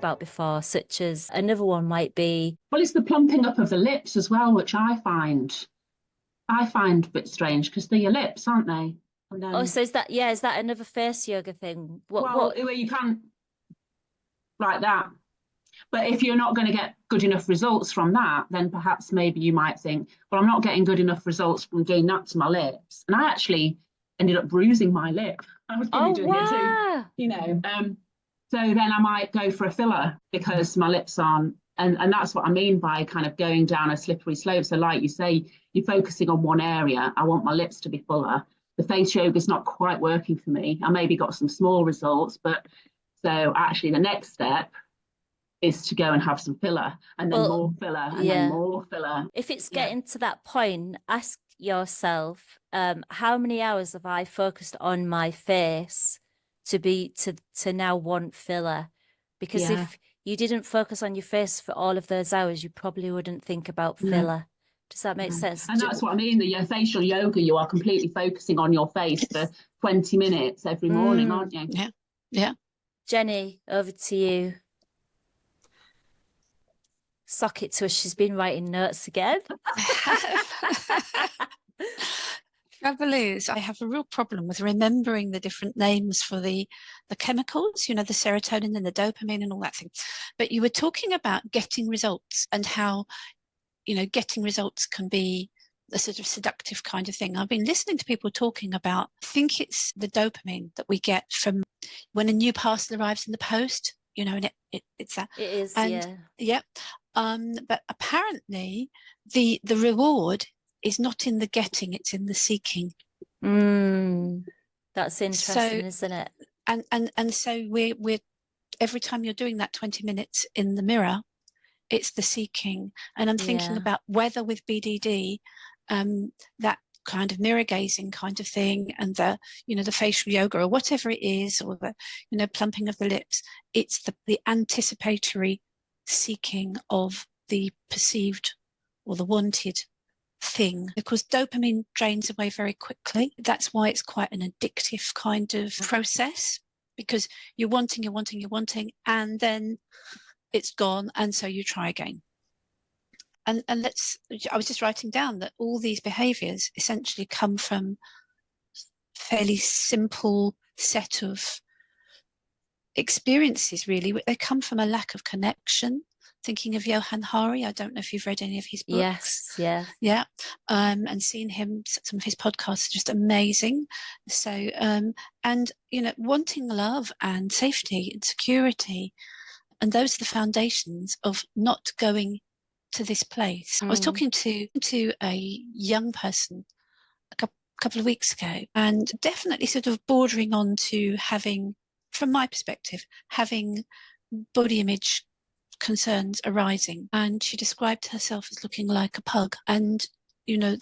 about before, such as another one might be... Well, it's the plumping up of the lips as well, which I find a bit strange because they're your lips, aren't they? And then, so is that another face yoga thing? What? You can't like that. But if you're not going to get good enough results from that, then perhaps maybe you might think, well, I'm not getting good enough results from doing that to my lips. And I actually ended up bruising my lip. I was doing it too, so then I might go for a filler because my lips aren't, and that's what I mean by kind of going down a slippery slope. So like you say, you're focusing on one area. I want my lips to be fuller. The face yoga is not quite working for me. I maybe got some small results, but so actually the next step is to go and have some filler and then more filler and then more filler. If it's getting to that point, ask yourself, how many hours have I focused on my face to now want filler? Because if you didn't focus on your face for all of those hours, you probably wouldn't think about filler. Does that make sense? And that's what I mean. The facial yoga, you are completely focusing on your face for 20 minutes every morning, aren't you? Yeah. Jennie, over to you. Sock it to us. She's been writing notes again. Trouble is, I have a real problem with remembering the different names for the chemicals, the serotonin and the dopamine and all that thing. But you were talking about getting results and how, getting results can be a sort of seductive kind of thing. I've been listening to people talking about, I think it's the dopamine that we get from when a new parcel arrives in the post, and it's that. It is, yeah. But apparently the reward is not in the getting, it's in the seeking. That's interesting, isn't it? And so we're every time you're doing that 20 minutes in the mirror, it's the seeking. And I'm thinking about whether with BDD, that kind of mirror gazing kind of thing, and the facial yoga or whatever it is, or the plumping of the lips, it's the anticipatory seeking of the perceived or the wanted thing, because dopamine drains away very quickly. That's why it's quite an addictive kind of process, because you're wanting, and then it's gone, and so you try again. And I was just writing down that all these behaviors essentially come from fairly simple set of experiences, really. They come from a lack of connection. Thinking of Johann Hari, I don't know if you've read any of his books. Yeah. And seen him, some of his podcasts are just amazing. So, and wanting love and safety and security, and those are the foundations of not going to this place. I was talking to a young person a couple of weeks ago, and definitely sort of bordering on to having, from my perspective, having body image concerns arising. And she described herself as looking like a pug, and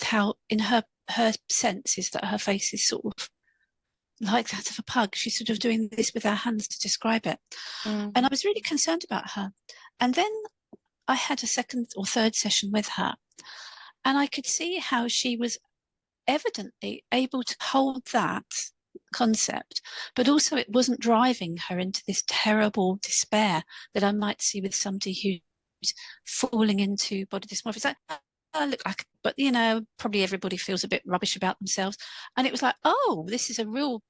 how in her sense is that her face is sort of like that of a pug. She's sort of doing this with her hands to describe it. And I was really concerned about her. And then I had a second or third session with her, and I could see how she was evidently able to hold that concept, but also it wasn't driving her into this terrible despair that I might see with somebody who's falling into body dysmorphia. It's like, I look like, but probably everybody feels a bit rubbish about themselves. And it was like, oh, this is a real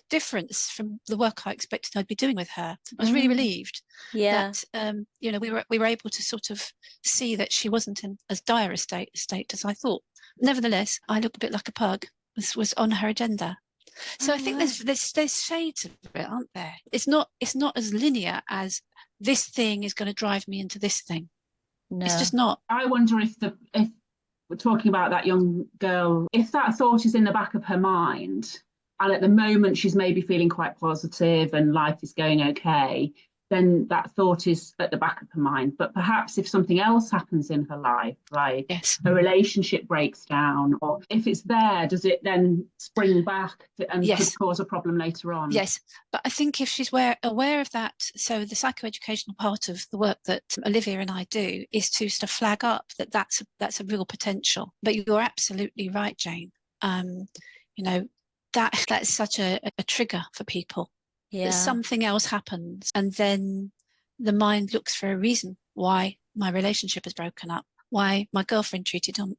difference from the work I expected I'd be doing with her. I was really relieved that we were able to sort of see that she wasn't in as dire a state as I thought. Nevertheless, I looked a bit like a pug. This was on her agenda. So I think there's shades of it, aren't there? It's not as linear as this thing is going to drive me into this thing. No. It's just not. I wonder if we're talking about that young girl, if that thought is in the back of her mind, and at the moment she's maybe feeling quite positive and life is going okay, then that thought is at the back of her mind. But perhaps if something else happens in her life, like a relationship breaks down, or if it's there, does it then spring back and could cause a problem later on? Yes, but I think if she's aware of that, so the psychoeducational part of the work that Olivia and I do is to sort of flag up that that's a real potential. But you're absolutely right, Jane. That's such a trigger for people. That something else happens, and then the mind looks for a reason why my relationship is broken up, why my girlfriend cheated on,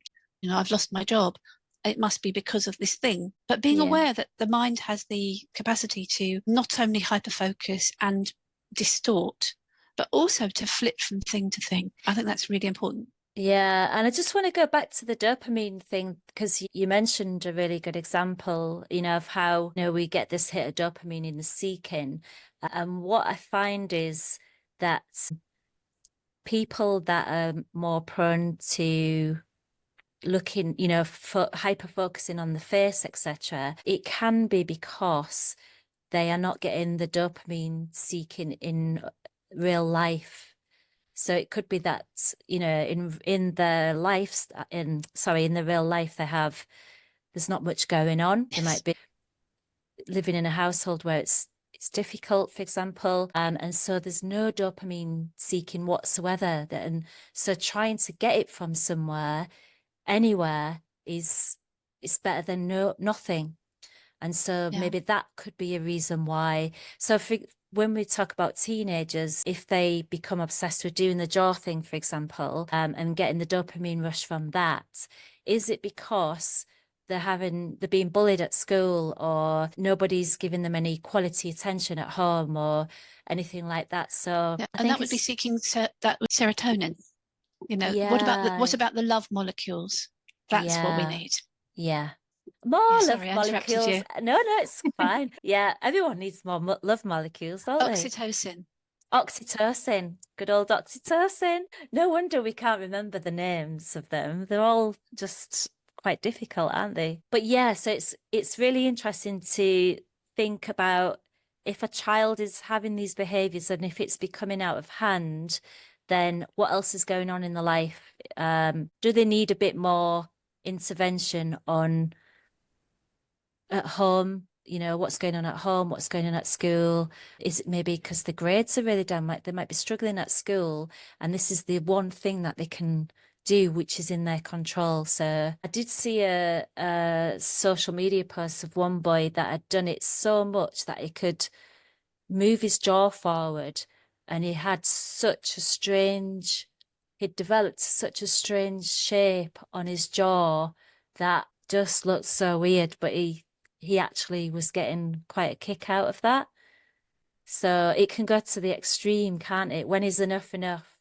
I've lost my job. It must be because of this thing. But being aware that the mind has the capacity to not only hyperfocus and distort, but also to flip from thing to thing. I think that's really important. Yeah, and I just want to go back to the dopamine thing, because you mentioned a really good example, of how, we get this hit of dopamine in the seeking. And what I find is that people that are more prone to looking, hyper focusing on the face, etc., it can be because they are not getting the dopamine seeking in real life. So it could be that, in their lives, in the real life, there's not much going on. They might be living in a household where it's difficult, for example, and so there's no dopamine seeking whatsoever. And so trying to get it from somewhere, anywhere, is better than nothing. And so maybe that could be a reason why. So when we talk about teenagers, if they become obsessed with doing the jaw thing, for example, and getting the dopamine rush from that, is it because they're being bullied at school, or nobody's giving them any quality attention at home or anything like that? So and that would be seeking that serotonin. What about the love molecules? That's what we need. Yeah. More love molecules. You. No, it's fine. Yeah, everyone needs more love molecules, don't Oxytocin. Oxytocin. Good old oxytocin. No wonder we can't remember the names of them. They're all just quite difficult, aren't they? But yeah, so it's really interesting to think about if a child is having these behaviors and if it's becoming out of hand, then what else is going on in the life? Do they need a bit more intervention at home? What's going on at home, what's going on at school? Is it maybe because the grades are really down, they might be struggling at school, and this is the one thing that they can do which is in their control? So I did see a social media post of one boy that had done it so much that he could move his jaw forward, and he'd developed such a strange shape on his jaw that just looked so weird, but he actually was getting quite a kick out of that. So it can go to the extreme, can't it? When is enough enough?